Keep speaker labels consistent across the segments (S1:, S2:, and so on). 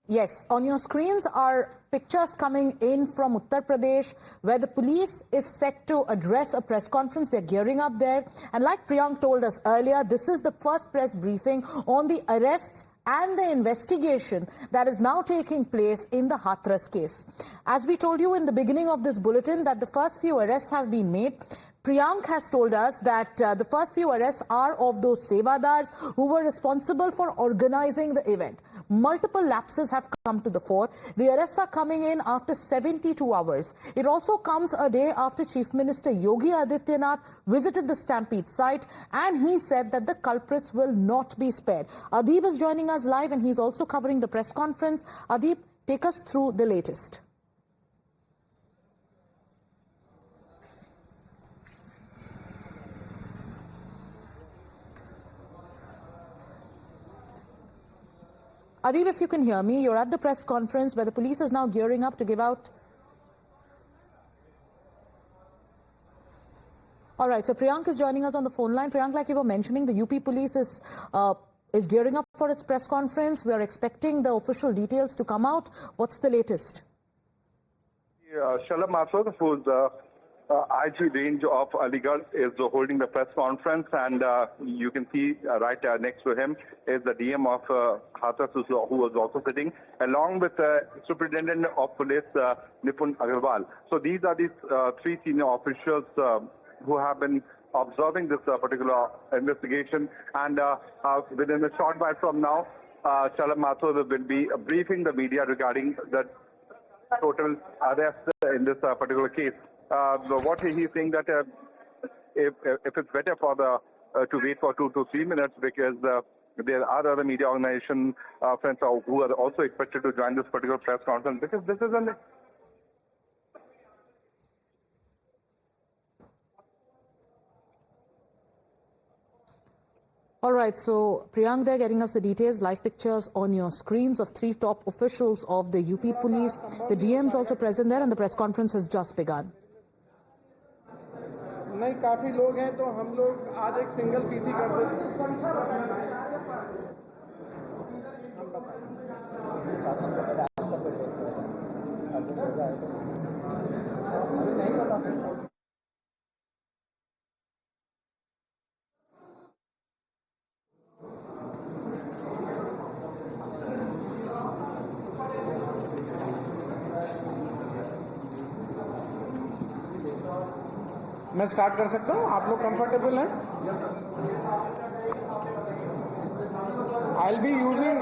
S1: Yes, on your screens are pictures coming in from Uttar Pradesh where the police is set to address a press conference. They're gearing up there. And like Priyank told us earlier, this is the first press briefing on the arrests and the investigation that is now taking place in the Hathras case. As we told you in the beginning of this bulletin that the first few arrests have been made, Priyank has told us that the first few arrests are of those sevadars who were responsible for organizing the event. Multiple lapses have come to the fore. The arrests are coming in after 72 hours. It also comes a day after Chief Minister Yogi Adityanath visited the Stampede site, and he said that the culprits will not be spared. Adeep is joining us live, and he's also covering the press conference. Adeep, take us through the latest. Adeep, if you can hear me, you're at the press conference where the police is now gearing up to give out. All right, so Priyank is joining us on the phone line. Priyank, like you were mentioning, the UP police is gearing up for its press conference. We are expecting the official details to come out. What's the latest?
S2: Shalabh Mathur, who's the IG range of Aligarh, is holding the press conference, and you can see right next to him is the DM of Hathras, who was also sitting, along with Superintendent of Police Nipun Agarwal. So these are these three senior officials who have been observing this particular investigation, and within a short while from now, Shalabh Mathur will be briefing the media regarding the total arrest in this particular case. What he's saying that if it's better for to wait for 2 to 3 minutes, because there are other media organization friends who are also expected to join this particular press conference, because this is an
S1: All right, so Priyank, they're getting us the details, live pictures on your screens of three top officials of the UP police. The DM's also present there, and the press conference has just begun.
S3: नहीं, काफी लोग हैं, तो हम लोग आज एक single PC कर दें। मैं स्टार्ट कर सकता हूं? आप लोग कंफर्टेबल हैं? I will be using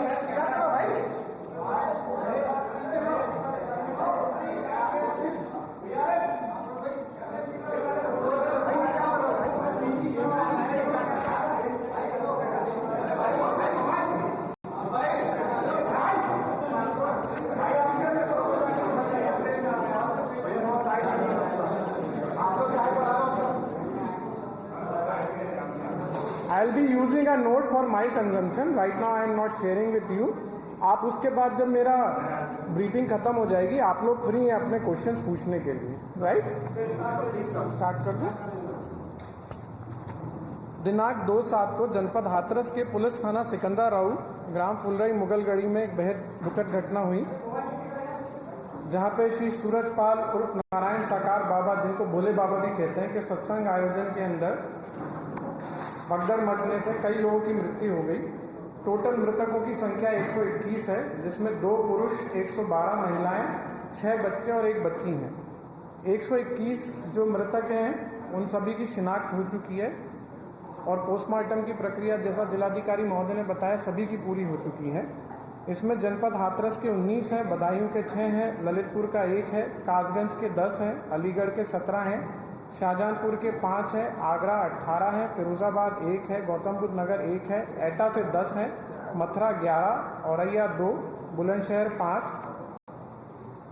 S3: I'll be using a note for my consumption. Right now I am not sharing with you. आप उसके बाद जब मेरा ब्रीफिंग खत्म हो जाएगी, आप लोग फ्री हैं अपने क्वेश्चंस पूछने के लिए, राइट? स्टार्ट कर दूं? दिनांक 2/7 को जनपद हाथरस के पुलिस थाना सिकंदराऊ ग्राम फुलरई मुगलगढ़ी में एक बेहद दुखद घटना हुई, जहां पे श्री सूरजपाल उर्फ नारायण साकार बाबा, जिनको भोले बाबा भी कहते हैं, के सत्संग आयोजन के अंदर भगदड़ मचने से कई लोगों की मृत्यु हो गई। टोटल मृतकों की संख्या 121 है, जिसमें 2 पुरुष, 112 महिलाएं, 6 बच्चे और 1 बच्ची हैं। 121 जो मृतक हैं उन सभी की शिनाख्त हो चुकी है और पोस्टमार्टम की प्रक्रिया, जैसा जिलाधिकारी महोदय ने बताया, सभी की पूरी हो चुकी है। इसमें जनपद हाथरस के 19 हैं, बदायूं के 6 हैं, ललितपुर का 1 है, कासगंज के 10 हैं, अलीगढ़ के 17 हैं, शाहजहांपुर के 5 है, आगरा 18 है, फिरोजाबाद 1 है, गौतम बुद्ध नगर 1 है, एटा से 10 है, मथुरा 11, औरैया 2, बुलंदशहर 5,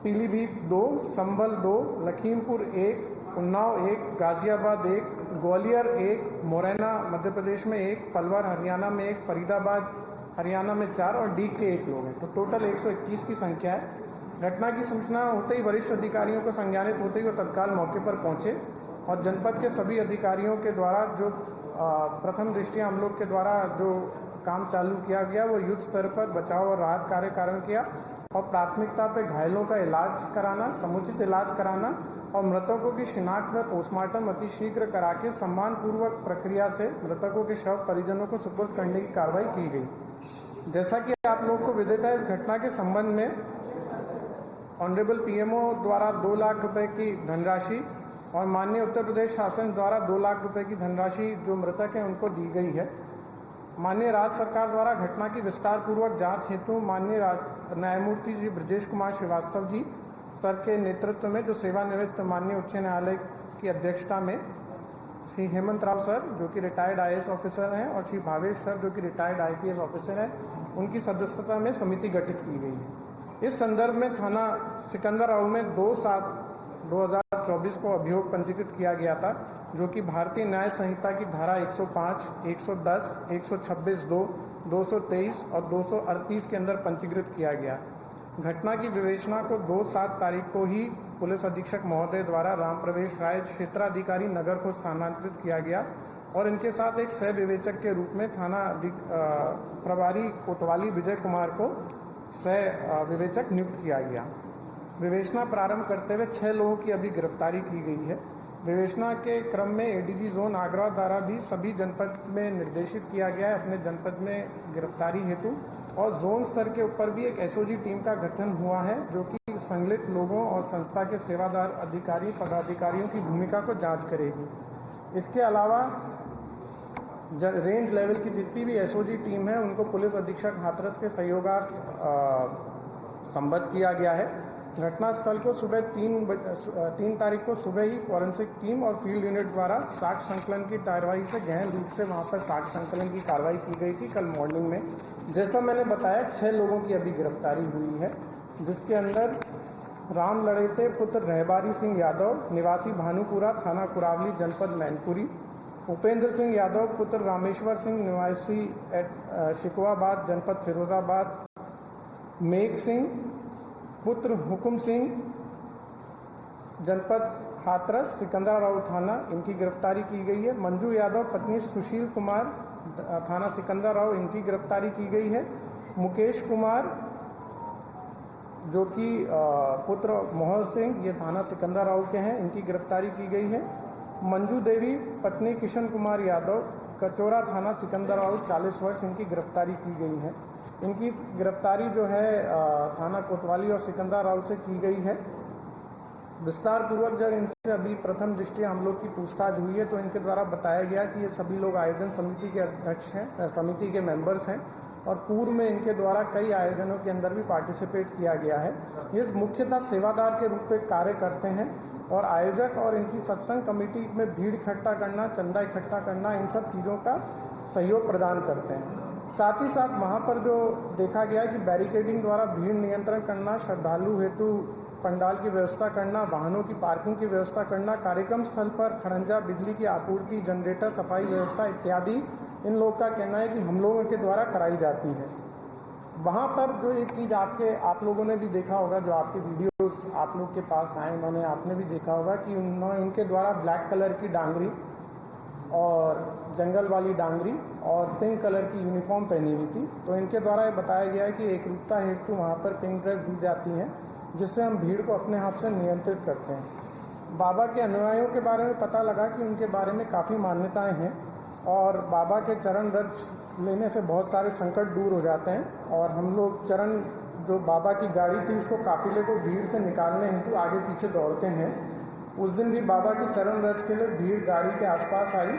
S3: पीलीभीत 2, संभल 2, लखीमपुर 1, उन्नाव 1, गाजियाबाद 1, ग्वालियर 1, मुरैना मध्य प्रदेश में 1, पलवल हरियाणा में 1, फरीदाबाद हरियाणा में 4 और डीग के 1 लोग हैं। तो टोटल 121 की संख्या है। घटना की सूचना होते ही वरिष्ठ अधिकारियों को संज्ञानित होते ही वो तत्काल मौके पर पहुंचे और जनपद के सभी अधिकारियों के द्वारा जो प्रथम दृष्टया हम लोग के द्वारा जो काम चालू किया गया, वो युद्ध स्तर पर बचाव और राहत कार्य किया और प्राथमिकता पे घायलों का इलाज कराना, समुचित इलाज कराना और मृतकों की शिनाख्त व पोस्टमार्टम अतिशीघ्र करा के सम्मानपूर्वक प्रक्रिया से मृतकों के शव परिजनों को सुपुर्द करने की कार्रवाई की गई। जैसा कि आप लोग को विदित है, इस घटना के संबंध में ऑनरेबल पीएमओ द्वारा 2 लाख रुपए की धनराशि और माननीय उत्तर प्रदेश शासन द्वारा 2 लाख रुपए की धनराशि जो मृतक हैं उनको दी गई है। माननीय राज्य सरकार द्वारा घटना की विस्तार पूर्वक जांच हेतु माननीय न्यायमूर्ति जी ब्रजेश कुमार श्रीवास्तव जी सर के नेतृत्व में, जो सेवानिवृत्त माननीय उच्च न्यायालय की अध्यक्षता में, श्री हेमंत राव सर जो कि रिटायर्ड आईएएस ऑफिसर हैं और श्री भावेश सर जो कि रिटायर्ड आईपीएस ऑफिसर हैं, उनकी सदस्यता में समिति गठित की गई है। इस संदर्भ में थाना सिकंदराबाद में 2/7/2024 को अभियोग पंजीकृत किया गया था, जो कि भारतीय न्याय संहिता की धारा 105, 110, 126(2), 223 और 238 के अंदर पंजीकृत किया गया। घटना की विवेचना को 2/7 तारीख को ही पुलिस अधीक्षक महोदय द्वारा राम प्रवेश राय क्षेत्राधिकारी नगर को स्थानांतरित किया गया और इनके साथ एक सह विवेचक के रूप में थाना प्रभारी कोतवाली विजय कुमार को सह विवेचक नियुक्त किया गया। विवेचना प्रारंभ करते हुए 6 लोगों की अभी गिरफ्तारी की गई है। विवेचना के क्रम में एडीजी जोन आगरा द्वारा भी सभी जनपद में निर्देशित किया गया है अपने जनपद में गिरफ्तारी हेतु, और जोन स्तर के ऊपर भी एक एसओजी टीम का गठन हुआ है जो कि संलिप्त लोगों और संस्था के सेवादार अधिकारी पदाधिकारियों की भूमिका को जांच करेगी। इसके अलावा रेंज लेवल की जितनी भी एसओजी टीम है उनको पुलिस अधीक्षक हाथरस के सहयोगार्थ संबद्ध किया गया है। घटनास्थल को सुबह 3 तारीख को सुबह ही फॉरेंसिक टीम और फील्ड यूनिट द्वारा साक्ष्य संकलन की कार्रवाई से गहन रूप से वहां पर साक्ष्य संकलन की कार्रवाई की गई थी कल मॉर्निंग में। जैसा मैंने बताया 6 लोगों की अभी गिरफ्तारी हुई है, जिसके अंदर राम लड़ेते पुत्र रहबारी सिंह यादव निवासी भानुपुरा थाना कुरावली जनपद मैनपुरी, उपेंद्र सिंह यादव पुत्र रामेश्वर सिंह निवासी शिकवाबाद जनपद फिरोजाबाद, मेघ सिंह पुत्र हुकुम सिंह जनपद हाथरस सिकंदराबाद थाना, इनकी गिरफ्तारी की गई है। मंजू यादव पत्नी सुशील कुमार थाना सिकंदराबाद, इनकी गिरफ्तारी की गई है। मुकेश कुमार जो कि पुत्र मोहन सिंह, ये थाना सिकंदराबाद के हैं, इनकी गिरफ्तारी की गई है। मंजू देवी पत्नी किशन कुमार यादव कचौरा थाना सिकंदराबाद 40 वर्ष, इनकी गिरफ्तारी की गई है। इनकी गिरफ्तारी जो है थाना कोतवाली और सिकंदराबाद से की गई है। विस्तार पूर्वक जब इनसे अभी प्रथम दृष्टया हम लोग की पूछताछ हुई है तो इनके द्वारा बताया गया कि ये सभी लोग आयोजन समिति के अध्यक्ष हैं, समिति के मेंबर्स हैं और पूर्व में इनके द्वारा कई आयोजनों के अंदर भी पार्टिसिपेट किया गया है। ये मुख्यतः सेवादार के रूप में कार्य करते हैं और आयोजक और इनकी सत्संग कमेटी में भीड़ इकट्ठा करना, चंदा इकट्ठा करना, इन सब चीज़ों का सहयोग प्रदान करते हैं। साथ ही साथ वहाँ पर जो देखा गया कि बैरिकेडिंग द्वारा भीड़ नियंत्रण करना, श्रद्धालु हेतु पंडाल की व्यवस्था करना, वाहनों की पार्किंग की व्यवस्था करना, कार्यक्रम स्थल पर खड़ंजा, बिजली की आपूर्ति, जनरेटर, सफाई व्यवस्था इत्यादि इन लोगों का कहना है कि हम लोगों के द्वारा कराई जाती है। वहाँ पर जो एक चीज़ आप लोगों ने भी देखा होगा, जो आपके वीडियोस आप लोग के पास आए, उन्होंने आपने भी देखा होगा कि इनके द्वारा ब्लैक कलर की डांगरी और जंगल वाली डांगरी और पिंक कलर की यूनिफॉर्म पहनी हुई थी। तो इनके द्वारा ये बताया गया है कि एकरूपता हेतु वहाँ पर पिंक ड्रेस दी जाती है, जिससे हम भीड़ को अपने हाथ से नियंत्रित करते हैं। बाबा के अनुयायियों के बारे में पता लगा कि उनके बारे में काफ़ी मान्यताएं हैं और बाबा के चरण रज लेने से बहुत सारे संकट दूर हो जाते हैं और हम लोग चरण जो बाबा की गाड़ी थी उसको काफिले को भीड़ से निकालने हेतु आगे पीछे दौड़ते हैं। उस दिन भी बाबा की चरण रज के लिए भीड़ गाड़ी के आसपास आई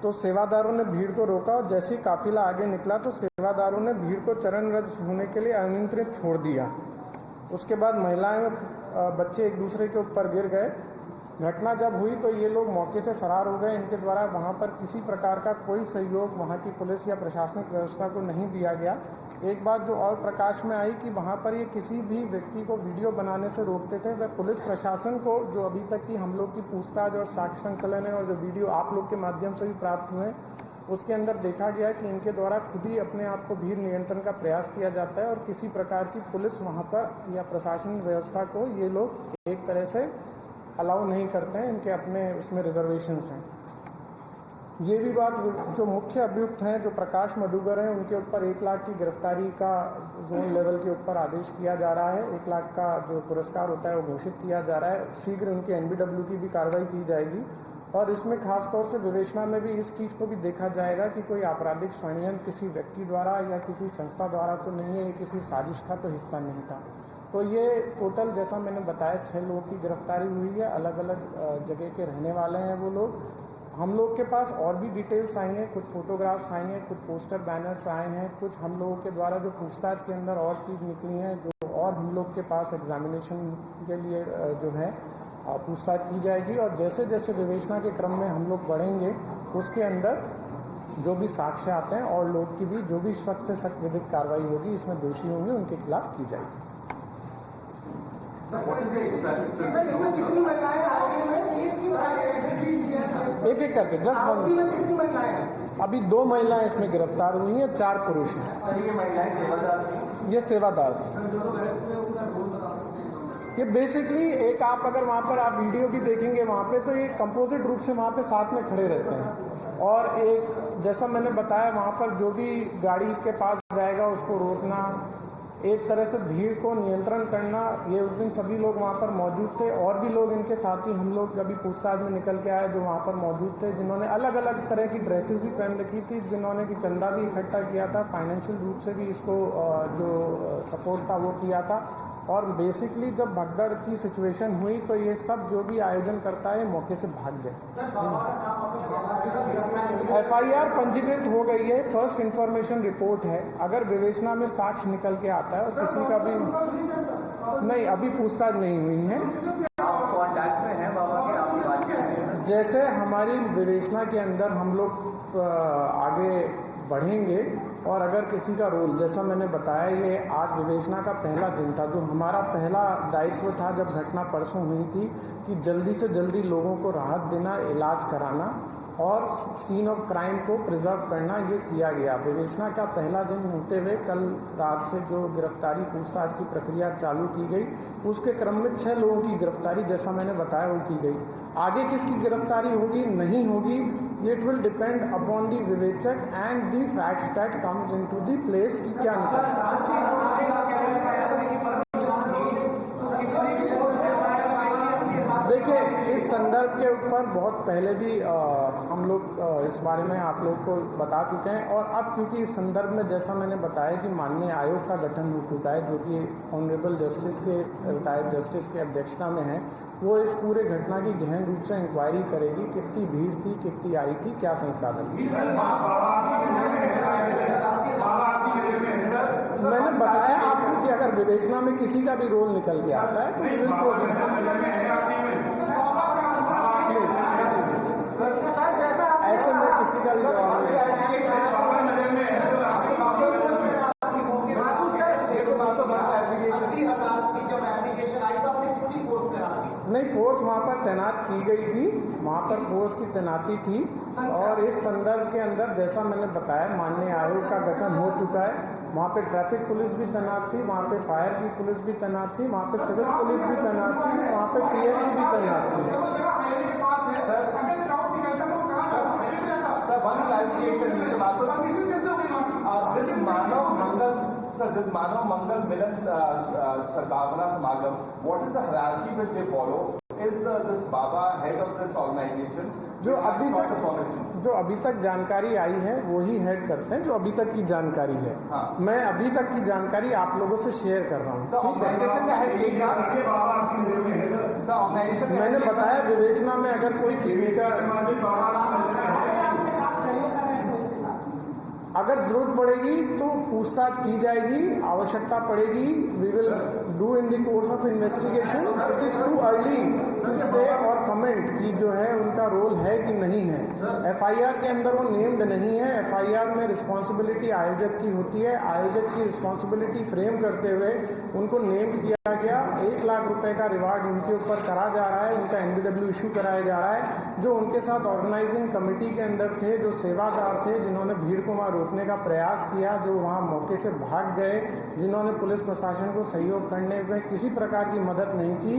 S3: तो सेवादारों ने भीड़ को रोका और जैसे ही काफिला आगे निकला तो सेवादारों ने भीड़ को चरण रज होने के लिए अनियंत्रित छोड़ दिया। उसके बाद महिलाएं बच्चे एक दूसरे के ऊपर गिर गए। घटना जब हुई तो ये लोग मौके से फरार हो गए। इनके द्वारा वहां पर किसी प्रकार का कोई सहयोग वहां की पुलिस या प्रशासनिक व्यवस्था को नहीं दिया गया। एक बात जो और प्रकाश में आई कि वहां पर ये किसी भी व्यक्ति को वीडियो बनाने से रोकते थे। वह पुलिस प्रशासन को जो अभी तक की हम लोग की पूछताछ और साक्ष्य संकलन है और जो वीडियो आप लोग के माध्यम से भी प्राप्त हुए उसके अंदर देखा गया कि इनके द्वारा खुद ही अपने आप को भीड़ नियंत्रण का प्रयास किया जाता है और किसी प्रकार की पुलिस वहां पर या प्रशासनिक व्यवस्था को ये लोग एक तरह से अलाउ नहीं करते हैं। इनके अपने उसमें रिजर्वेशंस हैं। ये भी बात, जो मुख्य अभियुक्त हैं, जो प्रकाश मधुकर हैं, उनके ऊपर 1 लाख की गिरफ्तारी का जोन लेवल के ऊपर आदेश किया जा रहा है। 1 लाख का जो पुरस्कार होता है वो घोषित किया जा रहा है। शीघ्र उनकी NBW की भी कार्रवाई की जाएगी और इसमें खास तौर से विवेचना में भी इस चीज को भी देखा जाएगा कि कोई आपराधिक षड्यंत्र किसी व्यक्ति द्वारा या किसी संस्था द्वारा तो नहीं है, ये किसी साजिश का तो हिस्सा नहीं था। तो ये टोटल, जैसा मैंने बताया, 6 लोगों की गिरफ्तारी हुई है। अलग अलग जगह के रहने वाले हैं वो लोग। हम लोग के पास और भी डिटेल्स आई हैं, कुछ फोटोग्राफ्स आई हैं, कुछ पोस्टर बैनर्स आए हैं, कुछ हम लोगों के द्वारा जो पूछताछ के अंदर और चीज़ निकली हैं, जो और हम लोग के पास एग्जामिनेशन के लिए जो है पूछताछ की जाएगी। और जैसे जैसे विवेचना के क्रम में हम लोग बढ़ेंगे, उसके अंदर जो भी साक्ष्य आते हैं और लोग की भी जो भी सख्त से सख्त विधिक कार्रवाई होगी, इसमें दोषी होंगे, उनके खिलाफ की जाएगी। एक एक करके अभी 2 महिलाएं इसमें गिरफ्तार हुई हैं, 4 पुरुष हैं।
S4: सर, ये महिलाएं सेवादार थी?
S3: ये सेवादार थी। ये बेसिकली एक, आप अगर वहाँ पर आप वीडियो भी देखेंगे वहाँ पे, तो ये कंपोजिट रूप से वहाँ पे साथ में खड़े रहते हैं। और एक, जैसा मैंने बताया, वहाँ पर जो भी गाड़ी के पास जाएगा उसको रोकना, एक तरह से भीड़ को नियंत्रण करना। ये उस दिन सभी लोग वहाँ पर मौजूद थे और भी लोग इनके साथ ही हम लोग अभी पूछताछ में निकल के आए जो वहाँ पर मौजूद थे, जिन्होंने अलग अलग तरह की ड्रेसेस भी पहन रखी थी, जिन्होंने कि चंदा भी इकट्ठा किया था, फाइनेंशियल रूप से भी इसको जो सपोर्ट था वो किया था। और बेसिकली जब भगदड़ की सिचुएशन हुई तो ये सब जो भी आयोजन करता है मौके से भाग गए। FIR पंजीकृत हो गई है, फर्स्ट इंफॉर्मेशन रिपोर्ट है। अगर विवेचना में साक्ष्य निकल के आता है और किसी का भी नहीं, अभी पूछताछ नहीं हुई है।
S4: आप कांटेक्ट में हैं बाबा के? आपकी बातचीत है?
S3: जैसे हमारी विवेचना के अंदर हम लोग आगे बढ़ेंगे और अगर किसी का रोल, जैसा मैंने बताया, ये आज विवेचना का पहला दिन था। जो हमारा पहला दायित्व था जब घटना परसों हुई थी कि जल्दी से जल्दी लोगों को राहत देना, इलाज कराना और सीन ऑफ क्राइम को प्रिजर्व करना, ये किया गया। विवेचना का पहला दिन होते हुए कल रात से जो गिरफ्तारी पूछताछ की प्रक्रिया चालू की गई, उसके क्रम में 6 लोगों की गिरफ्तारी, जैसा मैंने बताया, वो की गई। आगे किसकी गिरफ्तारी होगी नहीं होगी, it will depend upon the विवेचक and the facts that comes into the place की क्या देखिए, इस संदर्भ के ऊपर बहुत पहले भी हम लोग इस बारे में आप लोग को बता चुके हैं। और अब क्योंकि इस संदर्भ में, जैसा मैंने बताया, कि माननीय आयोग का गठन हो चुका है, जो कि ऑनरेबल जस्टिस के, रिटायर्ड जस्टिस के अध्यक्षता में है, वो इस पूरे घटना की गहन रूप से इंक्वायरी करेगी। कितनी भीड़ थी, कितनी आई थी, क्या संसाधन। मैंने बताया आपको कि अगर विवेचना में किसी का भी रोल निकल के आता है तो ऐसे में किसी का भी जवाब नहीं। फोर्स वहाँ पर तैनात की गई थी, वहाँ पर फोर्स की तैनाती थी। और इस संदर्भ के अंदर, जैसा मैंने बताया, माननीय आयोग का गठन हो चुका है। वहाँ पे ट्रैफिक पुलिस भी तैनात थी, वहाँ पे फायर की पुलिस भी तैनात थी, वहाँ पे सिविल पुलिस भी तैनात थी, वहाँ पे PSC भी तैनात थी।
S4: This Manav Mangal Milan Sadhana Samagam, what is the hierarchy which they follow? Is this Baba head of this organization?
S3: जो अभी तक जानकारी आई है वही हेड करते हैं, जो अभी तक की जानकारी है।
S4: हाँ।
S3: मैं अभी तक की जानकारी आप लोगों से शेयर कर रहा हूँ। मैंने बताया, विवेचना में अगर कोई अगर जरूरत पड़ेगी तो पूछताछ की जाएगी, आवश्यकता पड़ेगी, we will do in the course of investigation. It is too early to say और कमेंट कि जो है उनका रोल है कि नहीं है। FIR के अंदर वो नेम्ड नहीं है। FIR में रिस्पॉन्सिबिलिटी आयोजक की होती है। आयोजक की रिस्पॉन्सिबिलिटी फ्रेम करते हुए उनको नेम्ड किया गया। 1 लाख रुपए का रिवार्ड उनके ऊपर करा जा रहा है, उनका NBW इशू कराया जा रहा है। जो उनके साथ ऑर्गेनाइजिंग कमेटी के अंदर थे, जो सेवादार थे, जिन्होंने भीड़ को वहां रोकने का प्रयास किया, जो वहां मौके से भाग गए, जिन्होंने पुलिस प्रशासन को सहयोग करने में किसी प्रकार की मदद नहीं की,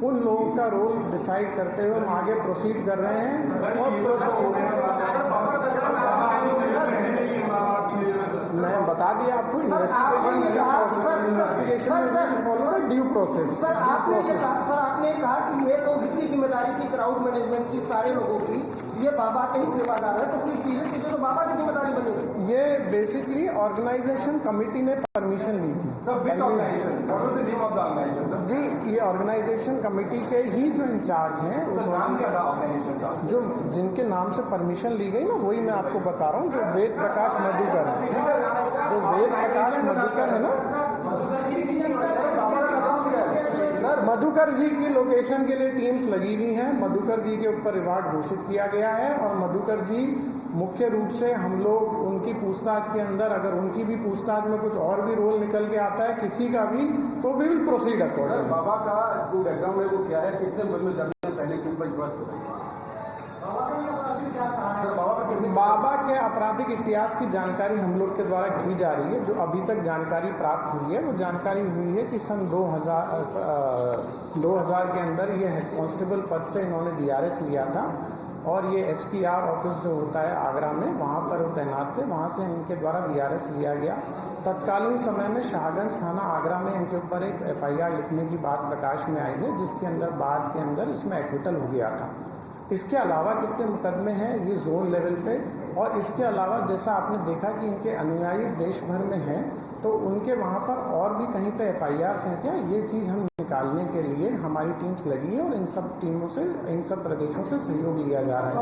S3: उन लोगों का रोल डिसाइड करते हुए हुए हम आगे प्रोसीड कर रहे हैं मैं बता दिया आपको investigation follow the due process.
S5: Sir आपने कहा कि ये तो किसी जिम्मेदारी की क्राउड मैनेजमेंट की सारे लोगों की, ये बाबा के ही सेवादार है, तो फिर सीधे सीधे तो बाबा की जिम्मेदारी बनेगी।
S3: ये बेसिकली ऑर्गेनाइजेशन कमेटी ने परमिशन ली थी।
S4: Sir, which organization? What was the name of the organization, sir?
S3: जी, ये ऑर्गेनाइजेशन कमेटी के ही जो इंचार्ज हैं
S4: Sir, नाम क्या था ऑर्गेनाइजेशन का?
S3: जो जिनके नाम से परमिशन ली गई ना, वही मैं आपको बता रहा हूँ। जो वेद प्रकाश मधुकर है ना, मधुकर जी की लोकेशन के लिए टीम्स लगी हुई हैं। मधुकर जी के ऊपर रिवार्ड घोषित किया गया है और मधुकर जी मुख्य रूप से हम लोग उनकी पूछताछ के अंदर, अगर उनकी भी पूछताछ में कुछ और भी रोल निकल के आता है किसी का भी, तो वी विल प्रोसीड अकॉर्डिंग।
S6: बाबा का जो बैकग्राउंड है वो क्या है, कितने बजे जाने पहले के ऊपर विश्वास करें?
S3: बाबा के आपराधिक इतिहास की जानकारी हम लोग के द्वारा की जा रही है। जो अभी तक जानकारी प्राप्त हुई है वो जानकारी हुई है कि सन 2000 के अंदर ये हेड कांस्टेबल पद से इन्होंने DRS लिया था और ये SPR ऑफिस जो होता है आगरा में, वहाँ पर वो तैनात थे। वहाँ से इनके द्वारा DRS लिया गया। तत्कालीन समय में शाहगंज थाना आगरा में इनके ऊपर एक FIR लिखने की बात प्रकाश में आई है, जिसके अंदर बाद के अंदर इसमें एक्विटल हो गया था। इसके अलावा कितने मुकदमे हैं ये जोन लेवल पे, और इसके अलावा जैसा आपने देखा कि इनके अनुयायी देश भर में हैं, तो उनके वहाँ पर और भी कहीं पे FIRs हैं क्या, ये चीज़ हम निकालने के लिए हमारी टीम्स लगी है और इन सब टीमों से, इन सब प्रदेशों से सहयोग लिया जा रहा है।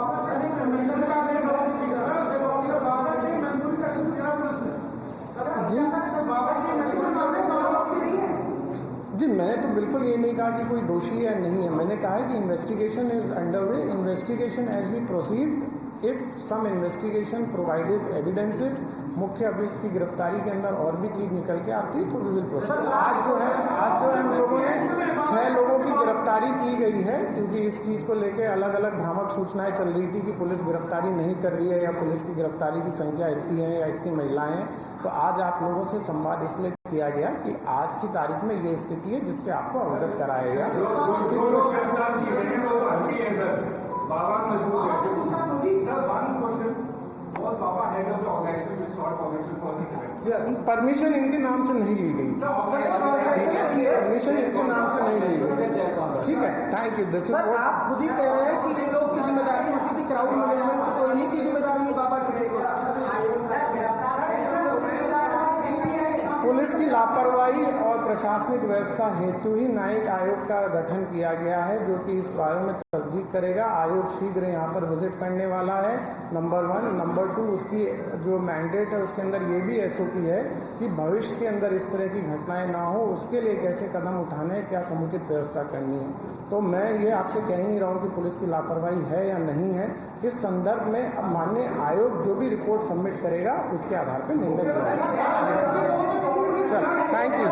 S3: जी, मैंने तो बिल्कुल ये नहीं कहा कि कोई दोषी है नहीं है। मैंने कहा है कि investigation is under way. Investigation as we proceed, if some investigation provided evidences, मुख्य अभियुक्त की गिरफ्तारी के अंदर और भी चीज निकल के आती है तो वी विल प्रोसीड। आज जो है हम लोगों ने 6 लोगों की गिरफ्तारी की गई है, क्योंकि इस चीज को लेकर अलग अलग भ्रामक सूचनाएं चल रही थी कि पुलिस गिरफ्तारी नहीं कर रही है या पुलिस की गिरफ्तारी की संख्या इतनी है या इतनी महिलाएं हैं। तो आज आप लोगों से संवाद इसलिए किया गया कि आज की तारीख में ये स्थिति है, जिससे आपको अवगत कराया गया। परमिशन इनके नाम से नहीं ली गई, परमिशन इनके नाम से नहीं ली गई। ठीक है, थैंक यू। दिस इज
S5: आप खुद ही कह रहे हैं कि इन लोग की जिम्मेदारी होती थी क्राउड मैनेजमेंट की, तो इन्हीं की जिम्मेदारी है बाबा की।
S3: पुलिस की लापरवाही और प्रशासनिक व्यवस्था हेतु ही न्यायिक आयोग का गठन किया गया है, जो कि इस बारे में तस्दीक करेगा। आयोग शीघ्र यहाँ पर विजिट करने वाला है, नंबर 1। नंबर 2, उसकी जो मैंडेट है उसके अंदर ये भी SOP है कि भविष्य के अंदर इस तरह की घटनाएं ना हो, उसके लिए कैसे कदम उठाने, क्या समुचित व्यवस्था करनी है। तो मैं ये आपसे कह ही नहीं रहा हूँ कि पुलिस की लापरवाही है या नहीं है। इस संदर्भ में अब माननीय आयोग जो भी रिपोर्ट सबमिट करेगा उसके आधार पर निर्णय करेगा। Thank you.